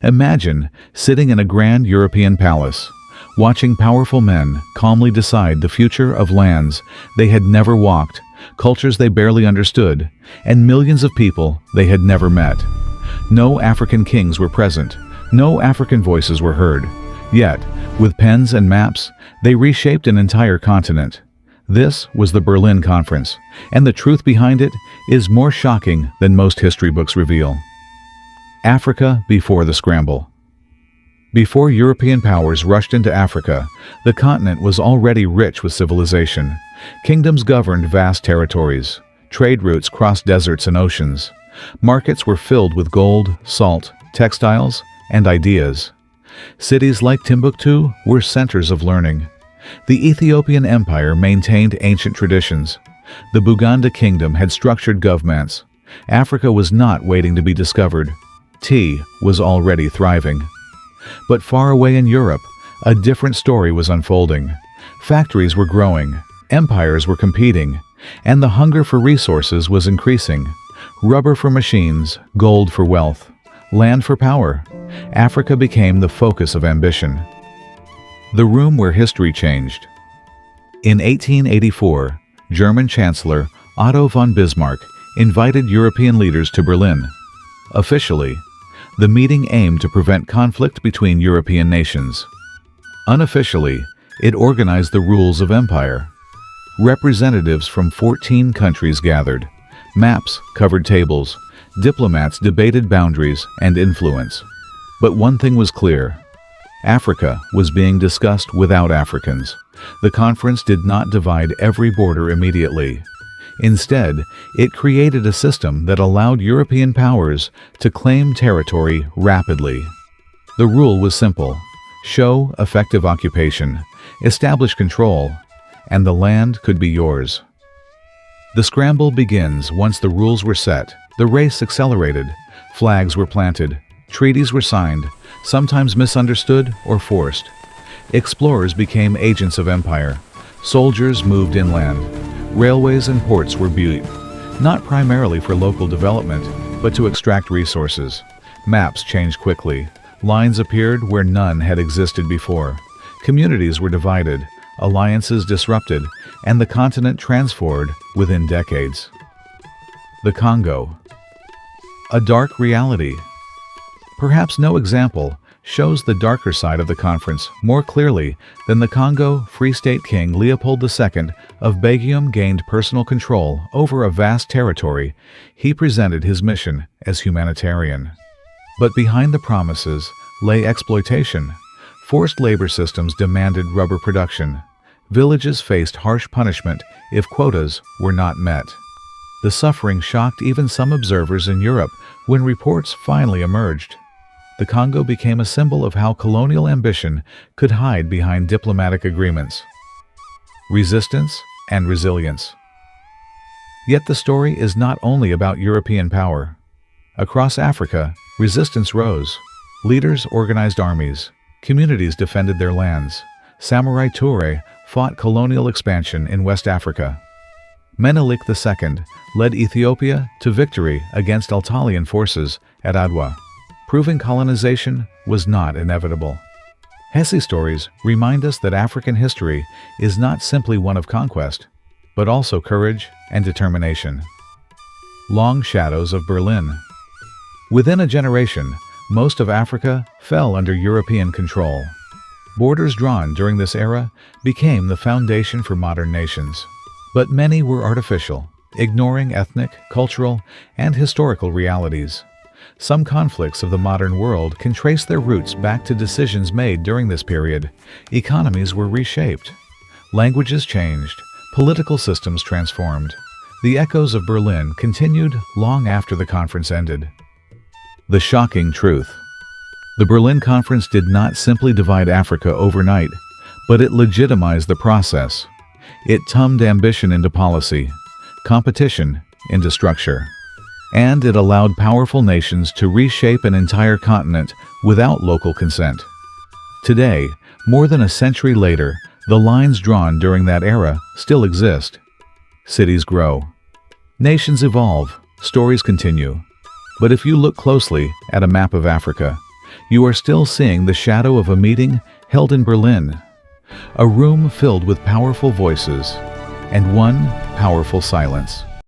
Imagine sitting in a grand European palace, watching powerful men calmly decide the future of lands they had never walked, cultures they barely understood, and millions of people they had never met. No African kings were present, no African voices were heard. Yet, with pens and maps, they reshaped an entire continent. This was the Berlin Conference, and the truth behind it is more shocking than most history books reveal. Africa before the Scramble. Before European powers rushed into Africa, the continent was already rich with civilization. Kingdoms governed vast territories. Trade routes crossed deserts and oceans. Markets were filled with gold, salt, textiles, and ideas. Cities like Timbuktu were centers of learning. The Ethiopian Empire maintained ancient traditions. The Buganda Kingdom had structured governments. Africa was not waiting to be discovered. Tea was already thriving. But far away in Europe, a different story was unfolding. Factories were growing, empires were competing, and the hunger for resources was increasing. Rubber for machines, gold for wealth, land for power. Africa became the focus of ambition. The room where history changed. In 1884, German Chancellor Otto von Bismarck invited European leaders to Berlin. Officially, the meeting aimed to prevent conflict between European nations. Unofficially, it organized the rules of empire. Representatives from 14 countries gathered. Maps covered tables. Diplomats debated boundaries and influence. But one thing was clear. Africa was being discussed without Africans. The conference did not divide every border immediately. Instead, it created a system that allowed European powers to claim territory rapidly. The rule was simple: show effective occupation, establish control, and the land could be yours. The scramble begins once the rules were set. The race accelerated. Flags were planted. Treaties were signed, sometimes misunderstood or forced. Explorers became agents of empire. Soldiers moved inland. Railways and ports were built, not primarily for local development, but to extract resources. Maps changed quickly. Lines appeared where none had existed before. Communities were divided, alliances disrupted, and the continent transformed within decades. The Congo. A dark reality. Perhaps no example shows the darker side of the conference more clearly than the Congo Free State King Leopold II of Belgium gained personal control over a vast territory. He presented his mission as humanitarian. But behind the promises lay exploitation. Forced labor systems demanded rubber production. Villages faced harsh punishment if quotas were not met. The suffering shocked even some observers in Europe when reports finally emerged. The Congo became a symbol of how colonial ambition could hide behind diplomatic agreements. Resistance and resilience. Yet the story is not only about European power. Across Africa, resistance rose. Leaders organized armies. Communities defended their lands. Samurai Toure fought colonial expansion in West Africa. Menelik II led Ethiopia to victory against Altalian forces at Adwa, proving colonization was not inevitable. Hesse stories remind us that African history is not simply one of conquest, but also courage and determination. Long shadows of Berlin. Within a generation, most of Africa fell under European control. Borders drawn during this era became the foundation for modern nations. But many were artificial, ignoring ethnic, cultural, and historical realities. Some conflicts of the modern world can trace their roots back to decisions made during this period. Economies were reshaped. Languages changed. Political systems transformed. The echoes of Berlin continued long after the conference ended. The shocking truth. The Berlin Conference did not simply divide Africa overnight, but it legitimized the process. It turned ambition into policy, competition into structure, and it allowed powerful nations to reshape an entire continent without local consent. Today, more than a century later, the lines drawn during that era still exist. Cities grow. Nations evolve. Stories continue. But if you look closely at a map of Africa, you are still seeing the shadow of a meeting held in Berlin. A room filled with powerful voices and one powerful silence.